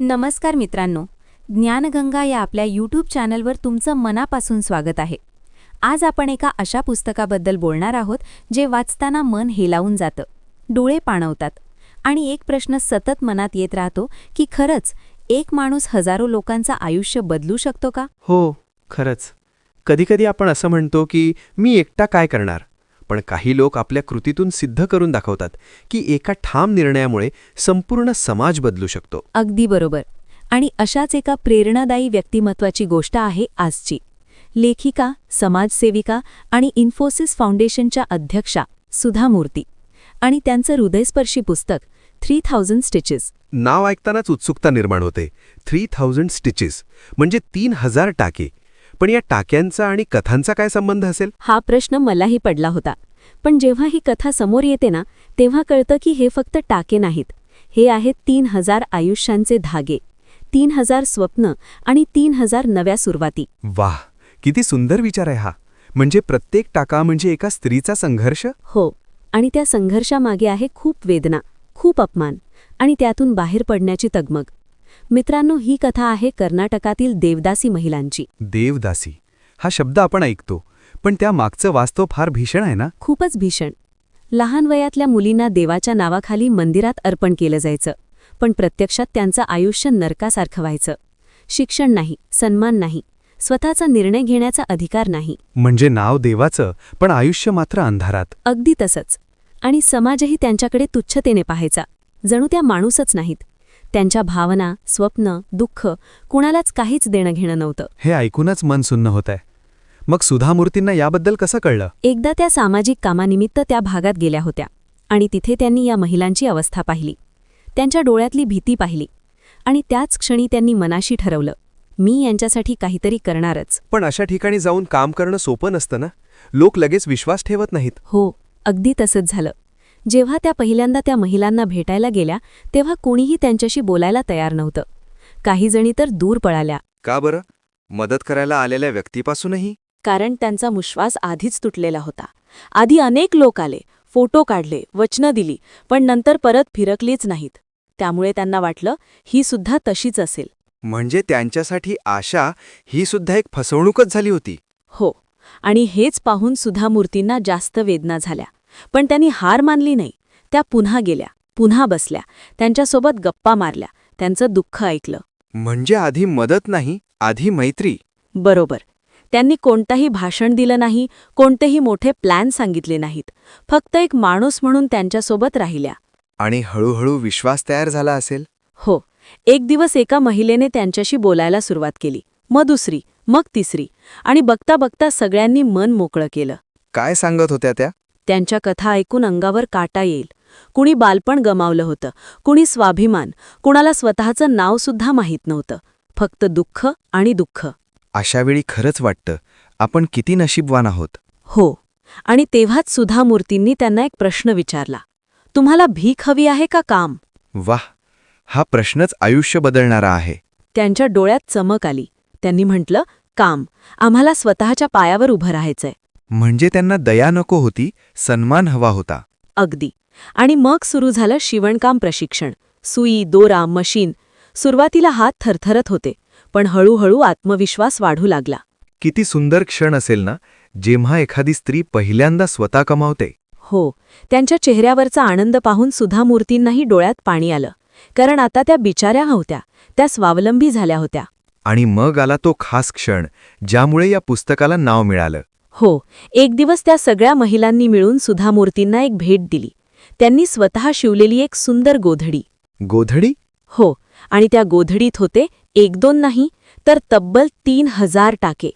नमस्कार मित्रांनो, ज्ञानगंगा या आपल्या यूट्यूब चॅनलवर तुमचं मनापासून स्वागत आहे. आज आपण एका अशा पुस्तकाबद्दल बोलणार आहोत जे वाचताना मन हेलावून जातं, डोळे पाणवतात आणि एक प्रश्न सतत मनात येत राहतो की खरंच एक माणूस हजारो लोकांचं आयुष्य बदलू शकतो का? हो, खरंच. कधीकधी आपण असं म्हणतो की मी एकटा काय करणार, पण काही लोक आपल्या कृतीतून सिद्ध करून दाखवतात की एका ठाम निर्णयामुळे संपूर्ण समाज बदलू शकतो. अगदी बरोबर. आणि अशाच एका प्रेरणादायी व्यक्तिमत्वाची गोष्ट आहे आजची. लेखिका, समाजसेविका आणि इन्फोसिस फाउंडेशनच्या अध्यक्षा सुधा मूर्ती आणि त्यांचं हृदयस्पर्शी पुस्तक 3000 स्टिचेस. नाव ऐकतानाच उत्सुकता निर्माण होते. 3000 स्टिचेस म्हणजे 3000 टाके. पण या टाक्यांचा आणि कथांचा काय संबंध असेल? हा प्रश्न मलाही पडला होता. पण जेव्हा ही कथा समोर येते ना, तेव्हा कळतं की हे फक्त टाके नाहीत. हे आहेत 3000 आयुष्यांचे धागे, 3000 स्वप्न आणि 3000 नव्या सुरुवाती. वाह, किती सुंदर विचार आहे हा. म्हणजे प्रत्येक टाका म्हणजे एका स्त्रीचा संघर्ष? हो, आणि त्या संघर्षामागे आहे खूप वेदना, खूप अपमान आणि त्यातून बाहेर पडण्याची तगमग. मित्रांनो, ही कथा आहे कर्नाटकातील देवदासी महिलांची. देवदासी हा शब्द आपण ऐकतो, पण त्या मागचं वास्तव फार भीषण आहे ना? खूपच भीषण. लहान वयातल्या मुलींना देवाच्या नावाखाली मंदिरात अर्पण केलं जायचं, पण प्रत्यक्षात त्यांचं आयुष्य नरकासारखं व्हायचं. शिक्षण नाही, सन्मान नाही, स्वतःचा निर्णय घेण्याचा अधिकार नाही. म्हणजे नाव देवाचं, पण आयुष्य मात्र अंधारात. अगदी तसंच. आणि समाजही त्यांच्याकडे तुच्छतेने पाहायचा, जणू त्या माणूसच नाहीत. त्यांच्या भावना, स्वप्न, दुःख कुणालाच काहीच देणं घेणं नव्हतं. हे ऐकूनच मन सुन्न होत आहे. मग सुधा मूर्तींना याबद्दल कसं कळलं? एकदा त्या सामाजिक कामानिमित्त त्या भागात गेल्या होत्या आणि तिथे त्यांनी या महिलांची अवस्था पाहिली. त्यांच्या डोळ्यातली भीती पाहिली आणि त्याच क्षणी त्यांनी मनाशी ठरवलं, मी यांच्यासाठी काहीतरी करणारच. पण अशा ठिकाणी जाऊन काम करणं सोपं नसतं ना? लोक लगेच विश्वास ठेवत नाहीत. हो, अगदी तसंच झालं. जेव्हा त्या पहिल्यांदा त्या महिलांना भेटायला गेल्या तेव्हा कोणीही त्यांच्याशी बोलायला तयार नव्हतं. काही जणी तर दूर पळाल्या. का बरं? मदत करायला आलेल्या व्यक्तीपासूनही? कारण त्यांचा विश्वास आधीच तुटलेला होता. आधी अनेक लोक आले, फोटो काढले, वचनं दिली, पण नंतर परत फिरकलीच नाहीत. त्यामुळे त्यांना वाटलं ही सुद्धा तशीच असेल. म्हणजे त्यांच्यासाठी आशा ही सुद्धा एक फसवणूकच झाली होती. हो, आणि हेच पाहून सुधा मूर्तींना जास्त वेदना झाल्या. पण त्यांनी हार मानली नाही. त्या पुन्हा गेल्या, पुन्हा बसल्या, त्यांच्यासोबत गप्पा मारल्या, त्यांचं दुःख ऐकलं. म्हणजे आधी मदत नाही, आधी मैत्री. बरोबर. त्यांनी कोणताही भाषण दिलं नाही, कोणतेही मोठे प्लॅन सांगितले नाहीत. फक्त एक माणूस म्हणून त्यांच्यासोबत राहिल्या. आणि हळूहळू विश्वास तयार झाला असेल. हो, एक दिवस एका महिलेने त्यांच्याशी बोलायला सुरुवात केली, मग दुसरी, मग तिसरी, आणि बघता बघता सगळ्यांनी मन मोकळं केलं. काय सांगत होत्या त्या? त्यांच्या कथा ऐकून अंगावर काटा येईल. कुणी बालपण गमावलं होतं, कुणी स्वाभिमान, कुणाला स्वतःचं नावसुद्धा माहीत नव्हतं. फक्त दुःख आणि दुःख. अशावेळी खरंच वाटतं, आपण किती नशीबवान आहोत. हो, आणि तेव्हाच सुधा मूर्तींनी त्यांना एक प्रश्न विचारला, तुम्हाला भीक हवी आहे का काम? वाह, हा प्रश्नच आयुष्य बदलणारा आहे. त्यांच्या डोळ्यात चमक आली. त्यांनी म्हटलं, काम, आम्हाला स्वतःच्या पायावर उभं राहायचंय. म्हणजे त्यांना दया नको होती, सन्मान हवा होता. अगदी. आणि मग सुरू झालं शिवणकाम प्रशिक्षण. सुई, दोरा, मशीन. सुरुवातीला हात थरथरत होते, पण हळूहळू आत्मविश्वास वाढू लागला. किती सुंदर क्षण असेल ना, जेव्हा एखादी स्त्री पहिल्यांदा स्वतः कमावते. हो, त्यांच्या चेहऱ्यावरचा आनंद पाहून सुधा मूर्तींनाही डोळ्यात पाणी आलं. कारण आता त्या बिचाऱ्या नव्हत्या, त्या स्वावलंबी झाल्या होत्या. आणि मग आला तो खास क्षण, ज्यामुळे या पुस्तकाला नाव मिळालं. हो, एक दिवस त्या सगळ्या महिलांनी मिळून सुधा मूर्तींना एक भेट दिली. त्यांनी स्वतः शिवलेली एक सुंदर गोधडी. गोधडी? हो, आणि त्या गोधडीत होते 1-2 नाही, तर तब्बल 3000 टाके.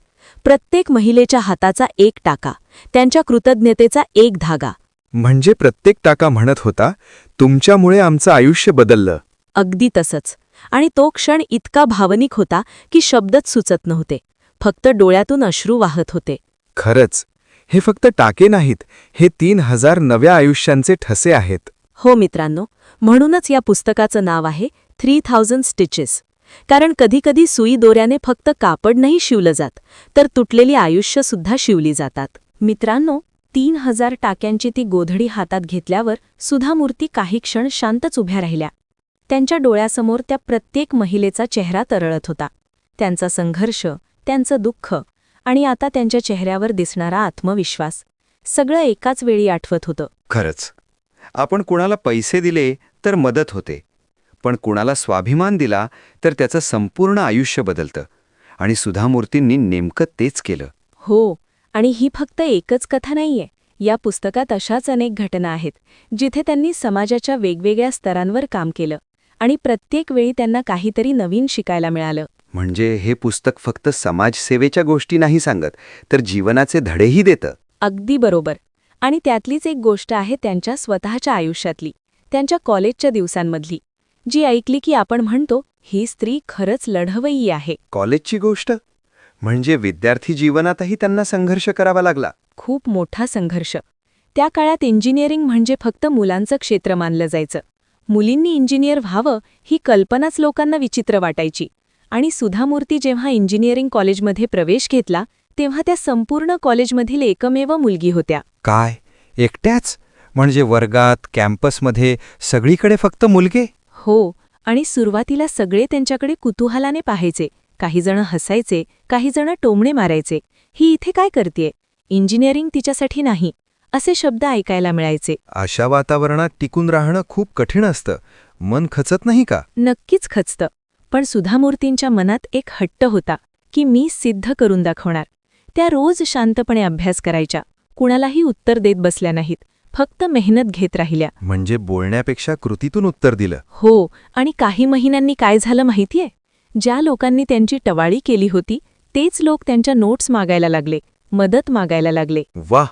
प्रत्येक महिलेच्या हाताचा एक टाका, त्यांच्या कृतज्ञतेचा एक धागा. म्हणजे प्रत्येक टाका म्हणत होता, तुमच्यामुळे आमचं आयुष्य बदललं. अगदी तसंच. आणि तो क्षण इतका भावनिक होता की शब्दच सुचत नव्हते. फक्त डोळ्यातून अश्रू वाहत होते. खरंच, हे फक्त टाके नाहीत, हे 3000 नव्या आयुष्यांचे ठसे आहेत. हो मित्रांनो, म्हणूनच या पुस्तकाचं नाव आहे 3000 स्टिचेस. कारण कधीकधी सुई दोऱ्याने फक्त कापड नाही शिवलं जात, तर तुटलेली आयुष्यसुद्धा शिवली जातात. मित्रांनो, 3000 टाक्यांची ती गोधडी हातात घेतल्यावर सुधा मूर्ती काही क्षण शांतच उभ्या राहिल्या. त्यांच्या डोळ्यासमोर त्या प्रत्येक महिलेचा चेहरा तरळत होता. त्यांचा संघर्ष, त्यांचं दुःख आणि आता त्यांच्या चेहऱ्यावर दिसणारा आत्मविश्वास, सगळं एकाच वेळी आठवत होतं. खरंच, आपण कुणाला पैसे दिले तर मदत होते, पण कुणाला स्वाभिमान दिला तर त्याचं संपूर्ण आयुष्य बदलतं. आणि सुधा मूर्तींनी नेमकं तेच केलं. हो, आणि ही फक्त एकच कथा नाहीये. या पुस्तकात अशाच अनेक घटना आहेत जिथे त्यांनी समाजाच्या वेगवेगळ्या स्तरांवर काम केलं आणि प्रत्येक वेळी त्यांना काहीतरी नवीन शिकायला मिळालं. म्हणजे हे पुस्तक फक्त समाजसेवेच्या गोष्टी नाही सांगत, तर जीवनाचे धडेही देतं. अगदी बरोबर. आणि त्यातलीच एक गोष्ट आहे त्यांच्या स्वतःच्या आयुष्यातली, त्यांच्या कॉलेजच्या दिवसांमधली, जी ऐकली की आपण म्हणतो ही स्त्री खरंच लढवय्यी आहे. कॉलेजची गोष्ट म्हणजे विद्यार्थी जीवनातही त्यांना संघर्ष करावा लागला. खूप मोठा संघर्ष. त्या काळात इंजिनिअरिंग म्हणजे फक्त मुलांचं क्षेत्र मानलं जायचं. मुलींनी इंजिनियर व्हावं ही कल्पनाच लोकांना विचित्र वाटायची. आणि सुधा मूर्ती जेव्हा इंजिनिअरिंग कॉलेजमध्ये प्रवेश घेतला तेव्हा त्या संपूर्ण कॉलेजमधील एकमेव मुलगी होत्या. काय, एकट्याच? म्हणजे वर्गात, कॅम्पसमध्ये सगळीकडे फक्त मुलगे? हो, आणि सुरुवातीला सगळे त्यांच्याकडे कुतूहलाने पाहायचे. काही जण हसायचे, काही जण टोमणे मारायचे. ही इथे काय करतेय? इंजिनिअरिंग तिच्यासाठी नाही, असे शब्द ऐकायला मिळायचे. अशा वातावरणात टिकून राहणं खूप कठीण असतं. मन खचत नाही का? नक्कीच खचतं. पण सुधा मूर्तींच्या मनात एक हट्ट होता की मी सिद्ध करून दाखवणार. त्या रोज शांतपणे अभ्यास करायच्या, कुणालाही उत्तर देत बसल्या नाहीत, फक्त मेहनत घेत राहिल्या. म्हणजे बोलण्यापेक्षा कृतीतून उत्तर दिलं. हो, आणि काही महिन्यांनी काय झालं माहितीये? ज्या लोकांनी त्यांची टवाळी केली होती तेच लोक त्यांच्या नोट्स मागायला लागले, मदत मागायला लागले. वाह,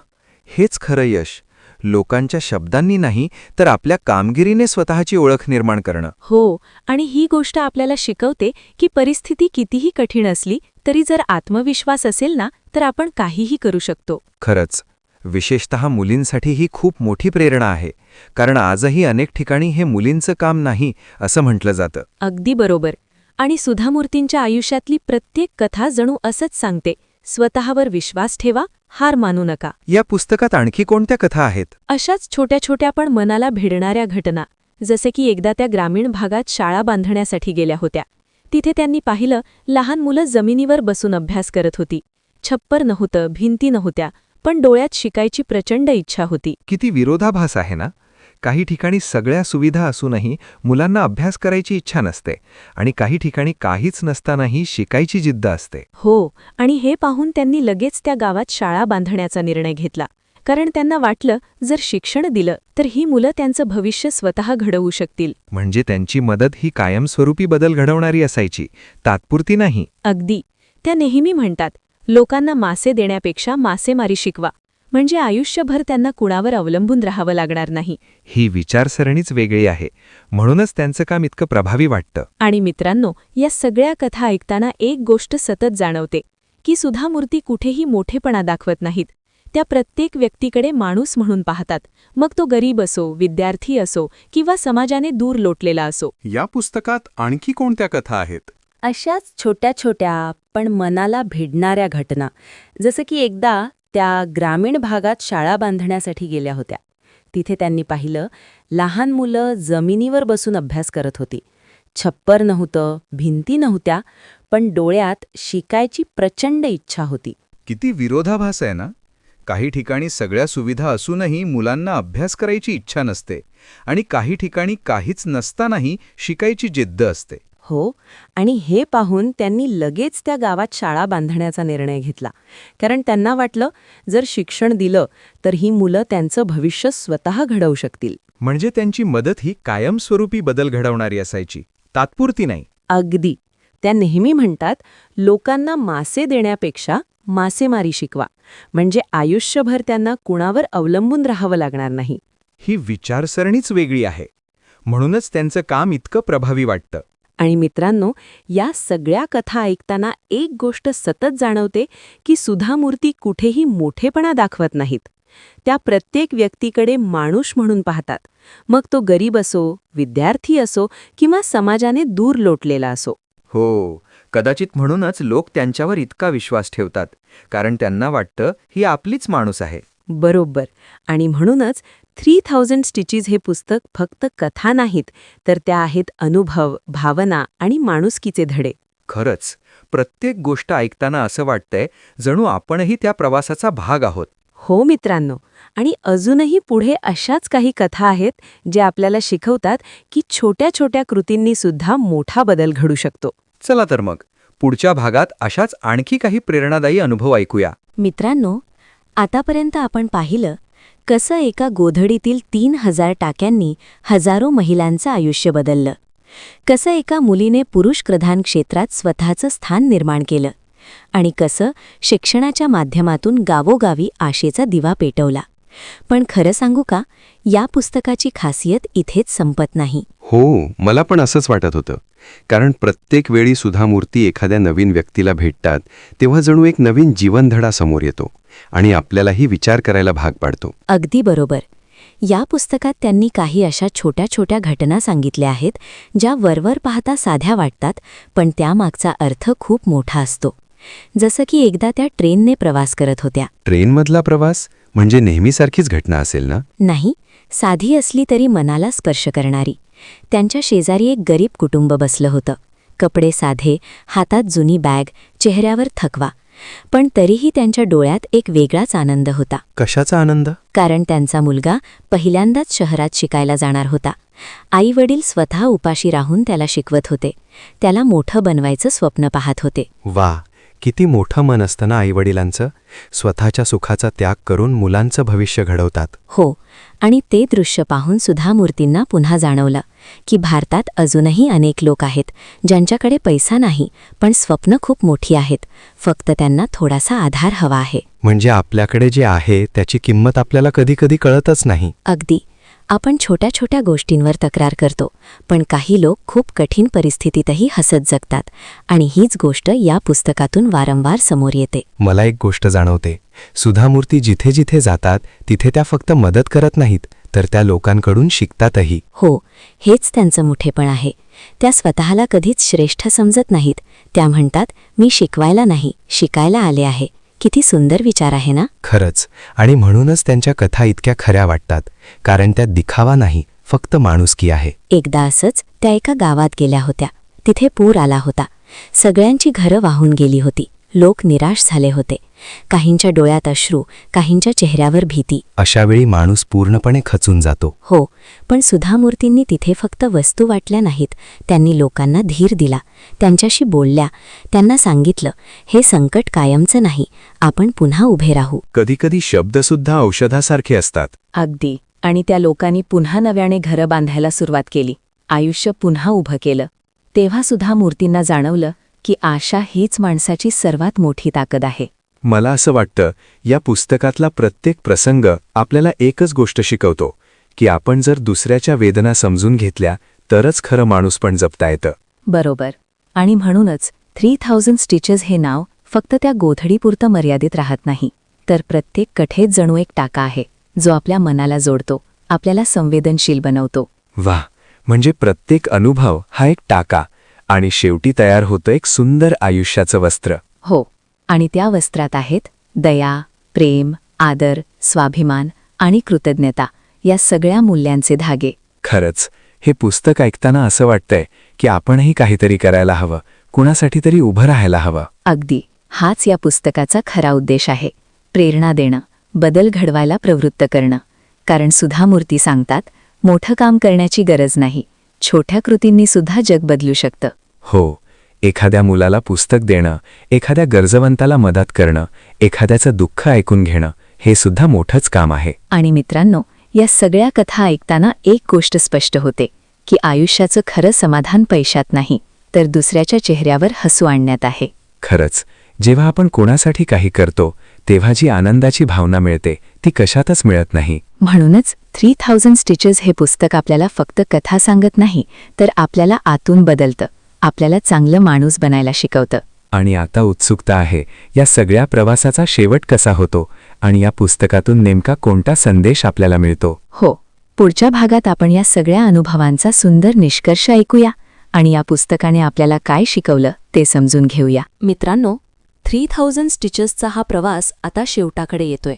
हेच खरं यश. लोकांच्या शब्दांनी नाही तर आपल्या कामगिरीने स्वतःची ओळख निर्माण करणं. हो, आणि ही गोष्ट आपल्याला शिकवते की परिस्थिती कितीही कठीण असली तरी जर आत्मविश्वास असेल ना तर आपण काहीही करू शकतो. खरंच, विशेषतः मुलींसाठी ही खूप मोठी प्रेरणा आहे. कारण आजही अनेक ठिकाणी हे मुलींचं काम नाही असं म्हटलं जातं. अगदी बरोबर. आणि सुधा मूर्तींच्या आयुष्यातली प्रत्येक कथा जणू असंच सांगते, स्वतःवर विश्वास ठेवा, हार मानू नका. या पुस्तकात आणखी कोणत्या कथा आहेत? अशाच छोट्या छोट्या पण मनाला भिडणाऱ्या घटना, जसे की एकदा त्या ग्रामीण भागात शाळा बांधण्यासाठी गेल्या होत्या. तिथे त्यांनी पाहिलं लहान मुलं जमिनीवर बसून अभ्यास करत होती. छप्पर नव्हतं, भिंती नव्हत्या, पण डोळ्यात शिकायची प्रचंड इच्छा होती. किती विरोधाभास आहे ना? काही ठिकाणी सगळ्या सुविधा असूनही मुलांना अभ्यास करायची इच्छा नसते आणि काही ठिकाणी काहीच नसतानाही शिकायची जिद्द असते. हो, आणि हे पाहून त्यांनी लगेच त्या गावात शाळा बांधण्याचा निर्णय घेतला. कारण त्यांना वाटलं जर शिक्षण दिलं तर ही मुलं त्यांचं भविष्य स्वतः घडवू शकतील. म्हणजे त्यांची मदत ही कायमस्वरूपी बदल घडवणारी असायची, तात्पुरती नाही. अगदी. त्या नेहमी म्हणतात, लोकांना मासे देण्यापेक्षा मासेमारी शिकवा, म्हणजे आयुष्यभर त्यांना कुणावर अवलंबून राहावं लागणार नाही. ही विचारसरणीच वेगळी आहे, म्हणूनच त्यांचं काम इतकं प्रभावी वाटतं. आणि मित्रांनो, या सगळ्या कथा ऐकताना एक गोष्ट सतत जाणवते की सुधा मूर्ती कुठेही मोठेपणा दाखवत नाहीत. त्या प्रत्येक व्यक्तीकडे माणूस म्हणून पाहतात, मग तो गरीब असो, विद्यार्थी असो किंवा समाजाने दूर लोटलेला असो. या पुस्तकात आणखी कोणत्या कथा आहेत? अशाच छोट्या छोट्या पण मनाला भिडणाऱ्या घटना, जसं की एकदा त्या ग्रामीण भागात शाळा बांधण्यासाठी गेल्या होत्या. तिथे त्यांनी पाहिलं लहान मुलं जमिनीवर बसून अभ्यास करत होती. छप्पर नव्हतं, भिंती नव्हत्या, पण डोळ्यात शिकायची प्रचंड इच्छा होती. किती विरोधाभास आहे ना? काही ठिकाणी सगळ्या सुविधा असूनही मुलांना अभ्यास करायची इच्छा नसते आणि काही ठिकाणी काहीच नसतानाही शिकायची जिद्द असते. हो, आणि हे पाहून त्यांनी लगेच त्या गावात शाळा बांधण्याचा निर्णय घेतला. कारण त्यांना वाटलं जर शिक्षण दिलं तर ही मुलं त्यांचं भविष्य स्वतः घडवू शकतील. म्हणजे त्यांची मदत ही कायमस्वरूपी बदल घडवणारी असायची, तात्पुरती नाही. अगदी. त्या नेहमी म्हणतात, लोकांना मासे देण्यापेक्षा मासेमारी शिकवा, म्हणजे आयुष्यभर त्यांना कुणावर अवलंबून राहावं लागणार नाही. ही विचारसरणीच वेगळी आहे, म्हणूनच त्यांचं काम इतकं प्रभावी वाटतं. आणि मित्रांनो, या सगळ्या कथा ऐकताना एक गोष्ट सतत जाणवते की सुधा मूर्ती कुठेही मोठेपणा दाखवत नाहीत. त्या प्रत्येक व्यक्तीकडे माणूस म्हणून पाहतात, मग तो गरीब असो, विद्यार्थी असो किंवा समाजाने दूर लोटलेला असो. हो, कदाचित म्हणूनच लोक त्यांच्यावर इतका विश्वास ठेवतात, कारण त्यांना वाटतं ही आपलीच माणूस आहे. बरोबर. आणि म्हणूनच 3000 स्टिचेस हे पुस्तक फक्त कथा नाहीत, तर त्या आहेत अनुभव, भावना आणि माणुसकीचे धडे. खरंच प्रत्येक गोष्ट ऐकताना असं वाटतंय जणू आपणही त्या प्रवासाचा भाग आहोत. हो मित्रांनो, आणि अजूनही पुढे अशाच काही कथा आहेत जे आपल्याला शिकवतात की छोट्या छोट्या कृतींनी सुद्धा मोठा बदल घडू शकतो. चला तर मग पुढच्या भागात अशाच आणखी काही प्रेरणादायी अनुभव ऐकूया. मित्रांनो, आतापर्यंत आपण पाहिलं कसं एका गोधडीतील 3000 टाक्यांनी हजारो महिलांचं आयुष्य बदललं, कसं एका मुलीने पुरुषप्रधान क्षेत्रात स्वतःचं स्थान निर्माण केलं, आणि कसं शिक्षणाच्या माध्यमातून गावोगावी आशेचा दिवा पेटवला. पण खरं सांगू का, या पुस्तकाची खासियत इथेच संपत नाही. हो, मला पण असंच वाटत होतं. कारण प्रत्येक वेळी सुधामूर्ती एखाद्या नवीन व्यक्तीला भेटतात तेव्हा जणू एक नवीन जीवनधडा समोर येतो आणि आपल्यालाही विचार करायला भाग पाडतो. अगदी बरोबर. या पुस्तकात त्यांनी काही अशा छोट्या छोट्या घटना सांगितल्या आहेत ज्या वरवर पाहता साध्या वाटतात, पण त्यामागचा अर्थ खूप मोठा असतो. जसं की एकदा त्या ट्रेनने प्रवास करत होत्या. ट्रेनमधला प्रवास म्हणजे नेहमीसारखीच घटना असेल ना? नाही, साधी असली तरी मनाला स्पर्श करणारी. त्यांच्या शेजारी एक गरीब कुटुंब बसलं होतं. कपडे साधे, हातात जुनी बॅग, चेहऱ्यावर थकवा. पण तरीही त्यांच्या डोळ्यात एक वेगळाच आनंद होता. कशाचा आनंद? कारण त्यांचा मुलगा पहिल्यांदाच शहरात शिकायला जाणार होता. आई-वडील स्वतः उपाशी राहून त्याला शिकवत होते. त्याला मोठं बनवायचं स्वप्न पाहत होते. वा, किती मोठं मन असतं ना आईवडिलांचं. स्वतःच्या सुखाचा त्याग करून मुलांचं भविष्य घडवतात. हो, आणि ते दृश्य पाहून सुधामूर्तींना पुन्हा जाणवलं की भारतात अजूनही अनेक लोक आहेत ज्यांच्याकडे पैसा नाही, पण स्वप्न खूप मोठी आहेत. फक्त त्यांना थोडासा आधार हवा आहे. म्हणजे आपल्याकडे जे आहे त्याची किंमत आपल्याला कधी-कधी कळतच नाही. अगदी. आपण छोट्या छोट्या गोष्टींवर तक्रार करतो, पण काही लोक खूप कठीण परिस्थितीतही हसत जगतात, आणि हीच गोष्ट या पुस्तकातून वारंवार समोर येते. मला एक गोष्ट जाणवते. सुधामूर्ती जिथे जिथे जातात तिथे त्या फक्त मदत करत नाहीत, तर त्या लोकांकडून शिकतातही. हो, हेच त्यांचं मोठेपण आहे. त्या स्वतःला कधीच श्रेष्ठ समजत नाहीत. त्या म्हणतात, मी शिकवायला नाही, शिकायला आले आहे. किती सुंदर विचार आहे ना? खरंच. आणि म्हणूनच त्यांच्या कथा इतक्या खऱ्या वाटतात, कारण त्यात दिखावा नाही, फक्त माणुसकी आहे. एकदा असंच त्या एका गावात गेल्या होत्या. तिथे पूर आला होता. सगळ्यांची घरं वाहून गेली होती. लोक निराश झाले होते. काहींच्या डोळ्यात अश्रू, काहींच्या चेहऱ्यावर भीती. अशावेळी माणूस पूर्णपणे खचून जातो. हो, पण सुधामूर्तींनी तिथे फक्त वस्तू वाटल्या नाहीत. त्यांनी लोकांना धीर दिला, त्यांच्याशी बोलल्या, त्यांना सांगितलं, हे संकट कायमचं नाही, आपण पुन्हा उभे राहू. कधीकधी शब्दसुद्धा औषधासारखे असतात. अगदी. आणि त्या लोकांनी पुन्हा नव्याने घरं बांधायला सुरुवात केली. आयुष्य पुन्हा उभं केलं. तेव्हा सुद्धा मूर्तींना जाणवलं की आशा हीच माणसाची सर्वात मोठी ताकद आहे. मला असं वाटतं, या पुस्तकातला प्रत्येक प्रसंग आपल्याला एकच गोष्ट शिकवतो, की आपण जर दुसऱ्याच्या वेदना समजून घेतल्या तरच खरं माणूसपण जपता येतं. बरोबर. आणि म्हणूनच 3000 स्टिचेस हे नाव फक्त त्या गोधडीपुरतं मर्यादित राहत नाही, तर प्रत्येक कठेत जणू एक टाका आहे, जो आपल्या मनाला जोडतो, आपल्याला संवेदनशील बनवतो. वाह, म्हणजे प्रत्येक अनुभव हा एक टाका, आणि शेवटी तयार होतं एक सुंदर आयुष्याचं वस्त्र. हो, आणि त्या वस्त्रात आहेत दया, प्रेम, आदर, स्वाभिमान आणि कृतज्ञता, या सगळ्या मूल्यांचे धागे. खरंच, हे पुस्तक ऐकताना असं वाटतंय की आपणही काहीतरी करायला हवं, कुणासाठी तरी उभं राहायला हवं. अगदी. हाच या पुस्तकाचा खरा उद्देश आहे. प्रेरणा देणं, बदल घडवायला प्रवृत्त करणं. कारण सुधामूर्ती सांगतात, मोठं काम करण्याची गरज नाही, छोट्या कृतींनी सुद्धा जग बदलू शकतं. हो, एखाद्या मुलाला पुस्तक देणं, एखाद्या गरजवंताला मदत करणं, एखाद्याचं दुःख ऐकून घेणं, हे सुद्धा मोठंच काम आहे. आणि मित्रांनो, या सगळ्या कथा ऐकताना एक गोष्ट स्पष्ट होते की आयुष्याचं खरं समाधान पैशात नाही, तर दुसऱ्याच्या चेहऱ्यावर हसू आणण्यात आहे. खरंच, जेव्हा आपण कोणासाठी काही करतो तेव्हा जी आनंदाची भावना मिळते ती कशातच मिळत नाही. म्हणूनच 3000 स्टिचेस हे पुस्तक आपल्याला फक्त कथा सांगत नाही, तर आपल्याला आतून बदलतं, आपल्याला चांगलं माणूस बनायला शिकवतं. आणि आता उत्सुकता आहे, या सगळ्या प्रवासाचा शेवट कसा होतो आणि या पुस्तकातून नेमका कोणता संदेश आपल्याला मिळतो. हो, पुढच्या भागात आपण या सगळ्या अनुभवांचा सुंदर निष्कर्ष ऐकूया आणि या पुस्तकाने आपल्याला काय शिकवलं ते समजून घेऊया. मित्रांनो, 3000 स्टिचेसचा हा प्रवास आता शेवटाकडे येतोय.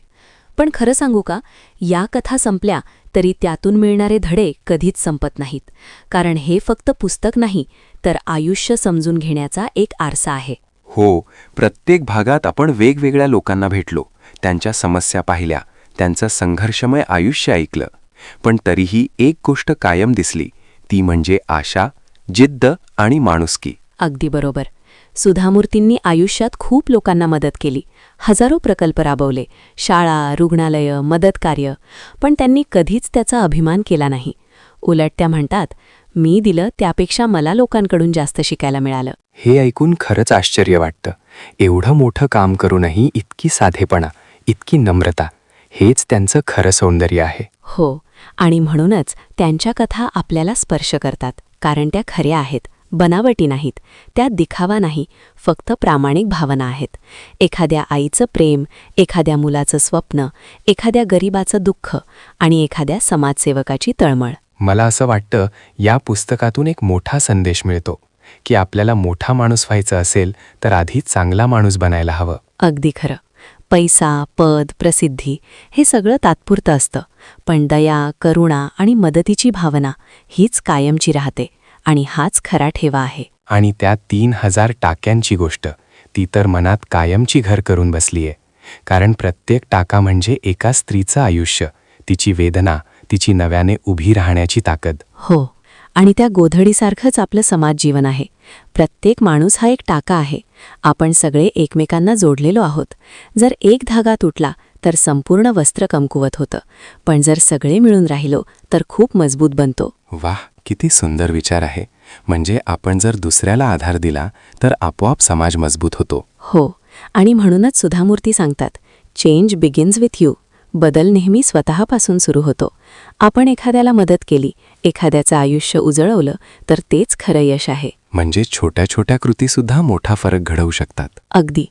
पण खरं सांगू का, या कथा संपल्या तरी त्यातून मिळणारे धडे कधीच संपत नाहीत, कारण हे फक्त पुस्तक नाही तर आयुष्य समजून घेण्याचा एक आरसा आहे. हो, प्रत्येक भागात आपण वेगवेगळ्या लोकांना भेटलो, त्यांच्या समस्या पाहिल्या, त्यांचं संघर्षमय आयुष्य ऐकलं. पण तरीही एक गोष्ट कायम दिसली, ती म्हणजे आशा, जिद्द आणि माणुसकी. अगदी बरोबर. सुधामूर्तींनी आयुष्यात खूप लोकांना मदत केली, हजारो प्रकल्प राबवले, शाळा, रुग्णालयं, मदतकार्य, पण त्यांनी कधीच त्याचा अभिमान केला नाही. उलट त्या म्हणतात, मी दिलं त्यापेक्षा मला लोकांकडून जास्त शिकायला मिळालं. हे ऐकून खरंच आश्चर्य वाटतं. एवढं मोठं काम करूनही इतकी साधेपणा, इतकी नम्रता, हेच त्यांचं खरं सौंदर्य आहे. हो, आणि म्हणूनच त्यांच्या कथा आपल्याला स्पर्श करतात, कारण त्या खऱ्या आहेत, बनावटी नाहीत, त्यात दिखावा नाही, फक्त प्रामाणिक भावना आहेत. एखाद्या आईचं प्रेम, एखाद्या मुलाचं स्वप्न, एखाद्या गरिबाचं दुःख आणि एखाद्या समाजसेवकाची तळमळ. मला असं वाटतं, या पुस्तकातून एक मोठा संदेश मिळतो की आपल्याला मोठा माणूस व्हायचं असेल तर आधी चांगला माणूस बनायला हवं. अगदी खरं. पैसा, पद, प्रसिद्धी हे सगळं तात्पुरतं असतं, पण दया, करुणा आणि मदतीची भावना हीच कायमची राहते, आणि हाच खरा ठेवा आहे. आणि त्या 3000 टाक्यांची गोष्ट, ती तर मनात कायमची घर करून बसलीये. कारण प्रत्येक टाका म्हणजे एका स्त्रीचं आयुष्य, तिची वेदना, तिची नव्याने उभी राहण्याची ताकद. हो, आणि त्या गोधडीसारखंच आपलं समाज जीवन आहे. प्रत्येक माणूस हा एक टाका आहे. आपण सगळे एकमेकांना जोडलेलो आहोत. जर एक धागा तुटला तर संपूर्ण वस्त्र कमकुवत होतं, पण जर सगळे मिळून राहिलो तर खूप मजबूत बनतो. वाह, किती सुंदर विचार आहे. म्हणजे आपण जर दुसऱ्याला आधार दिला तर आपोआप समाज मजबूत होतो. हो, आणि म्हणूनच सुधामूर्ती सांगतात, चेंज बिगिन्स विथ यू. बदल नेहमी स्वतःपासून सुरू होतो. आपण एखाद्याला मदत केली, एखाद्याचं आयुष्य उजळवलं तर तेच खरं यश आहे. म्हणजे छोट्या छोट्या कृतीसुद्धा मोठा फरक घडवू शकतात. अगदी.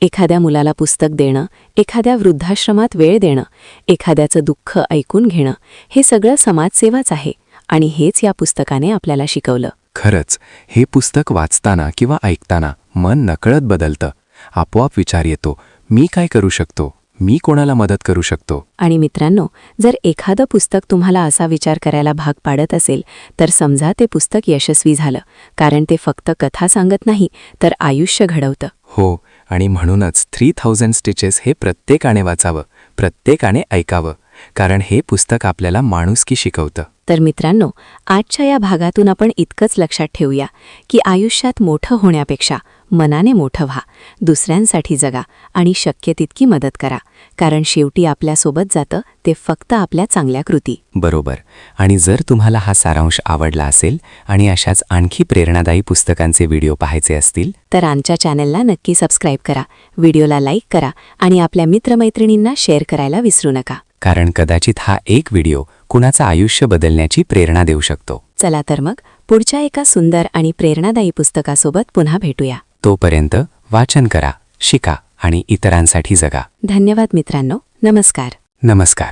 एखाद्या मुलाला पुस्तक देणं, एखाद्या वृद्धाश्रमात वेळ देणं, एखाद्याचं दुःख ऐकून घेणं, हे सगळं समाजसेवाच आहे, आणि हेच या पुस्तकाने आपल्याला शिकवलं. खरंच, हे पुस्तक वाचताना किंवा ऐकताना मन नकळत बदलतं. आपोआप विचार येतो, मी काय करू शकतो, मी कोणाला मदत करू शकतो. आणि मित्रांनो, जर एखादं पुस्तक तुम्हाला असा विचार करायला भाग पाडत असेल तर समजा ते पुस्तक यशस्वी झालं, कारण ते फक्त कथा सांगत नाही तर आयुष्य घडवतं. हो, आणि म्हणूनच 3000 स्टिचेस हे प्रत्येकाने वाचावं, प्रत्येकाने ऐकावं, कारण हे पुस्तक आपल्याला माणुसकी शिकवतं. तर मित्रांनो, आजच्या या भागातून आपण इतकंच लक्षात ठेवूया की आयुष्यात मोठं होण्यापेक्षा मनाने मोठं व्हा, दुसऱ्यांसाठी जगा आणि शक्य तितकी मदत करा, कारण शेवटी आपल्यासोबत जातं ते फक्त आपल्या चांगल्या कृती. बरोबर. आणि जर तुम्हाला हा सारांश आवडला असेल आणि अशाच आणखी प्रेरणादायी पुस्तकांचे व्हिडिओ पाहायचे असतील तर आमच्या चॅनलला नक्की सबस्क्राईब करा, व्हिडिओला लाईक करा आणि आपल्या मित्रमैत्रिणींना शेअर करायला विसरू नका. कारण कदाचित हा एक व्हिडिओ कुणाचं आयुष्य बदलण्याची प्रेरणा देऊ शकतो. चला तर मग पुढच्या एका सुंदर आणि प्रेरणादायी पुस्तकासोबत पुन्हा भेटूया. तोपर्यंत वाचन करा, शिका आणि इतरांसाठी जगा. धन्यवाद मित्रांनो. नमस्कार. नमस्कार.